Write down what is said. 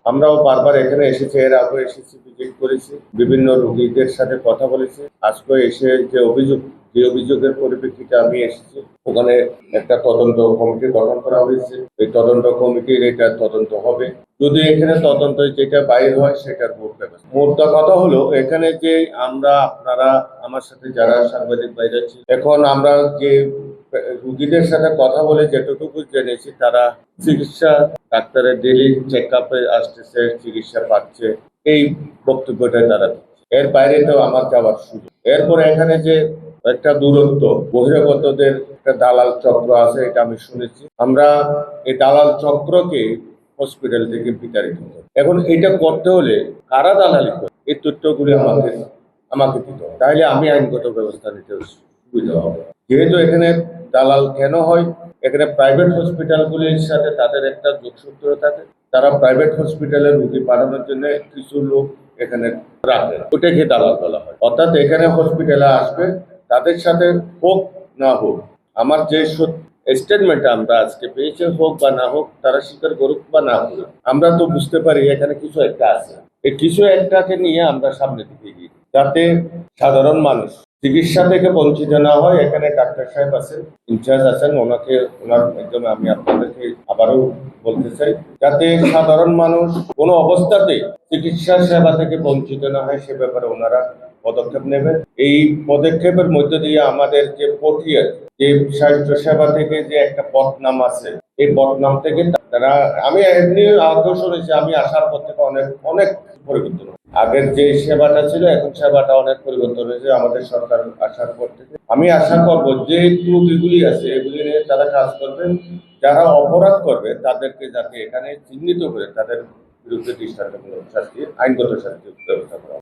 আমরাও বারবার এখানে এসেছি, এর আগে এসেছি, ভিজিট করেছি, বিভিন্ন রোগীদের সাথে কথা বলেছি। আজকে এসে যে অভিযোগের পরিপ্রেক্ষিতে আমি এসেছি, ওখানে একটা তদন্ত কমিটি গঠন করা হয়েছে। এই তদন্ত কমিটির এটা তদন্ত হবে। যদি এখানে তদন্ত যেটা বাইর হয় সেটার ভোট ব্যবস্থা। মোদ্দা কথা হলো, এখানে যে আপনারা আমার সাথে যারা সাংবাদিক বাইরে আছি, এখন আমরা যে রুগীদের সাথে কথা বলে যেটুকু জেনেছি, তারা চিকিৎসা, ডাক্তারের ডেইলি চেক আপে আসতেছে, চিকিৎসা পাচ্ছে, এই বক্তব্যটা তারা দিচ্ছে। এর বাইরে তো আমার যাওয়ার সুযোগ। এরপরে এখানে যে একটা দূরত্ব, বহিরাগতদের একটা দালাল চক্র আছে, এটা আমি শুনেছি। আমরা এই দালাল চক্রকে হসপিটাল থেকে বিতাড়িত করি। এখন এটা করতে হলে কারা দালালি করে, এই তথ্যগুলি আমাকে দিতে হবে, তাহলে আমি আইনগত ব্যবস্থা নিতে সুবিধা হবে। যেহেতু এখানে দালাল কেন হয়, এখানে প্রাইভেট হসপিটালগুলির সাথে তাদের একটা যোগসূত্র থাকে। তারা প্রাইভেট হসপিটালে রোগী পাঠানোর জন্য কিছু লোক এখানে রাখে, ওটাকে দালাল বলা হয়। অর্থাৎ এখানে হসপিটালে আসবে, তাদের সাথে হোক না হোক, আমার যে স্টেটমেন্টটা আমরা আজকে পেয়েছি, হোক বা না হোক, তারা স্বীকার করুক বা না করুক, আমরা তো বুঝতে পারি এখানে কিছু একটা আছে। এই কিছু একটাকে নিয়ে আমরা সামনে দিকে গিয়ে, যাতে সাধারণ মানুষ চিকিৎসা থেকে বঞ্চিত না হয়। এখানে ডাক্তার সাহেব আছেন, ইনচার্জ আছেন, ওনার মাধ্যমে আমি আপনাদেরকে আবারও বলতে চাই, যাতে সাধারণ মানুষ কোনো অবস্থাতে চিকিৎসা সেবা থেকে বঞ্চিত না হয়, সে ব্যাপারে ওনারা পদক্ষেপ নেবেন। এই পদক্ষেপের মধ্য দিয়ে আমাদের যে প্রক্রিয়া, যে স্বাস্থ্য সেবা থেকে যে একটা বদনাম আছে, এই বদনাম থেকে তারা, আমি এমনি আগেও শুনেছি, আমি আসার পর থেকে অনেক পরিবর্তন। আগের যে সেবাটা ছিল, এখন সেবাটা অনেক পরিবর্তন হয়েছে আমাদের সরকার আসার পর থেকে। আমি আশা করবো যে ত্রুটিগুলি আছে এগুলি নিয়ে তারা কাজ করবেন। যারা অপরাধ করবে তাদেরকে যাতে এখানে চিহ্নিত করে তাদের বিরুদ্ধে দৃষ্টান্তমূলক শাস্তি, আইনগত শাস্তির ব্যবস্থা করা।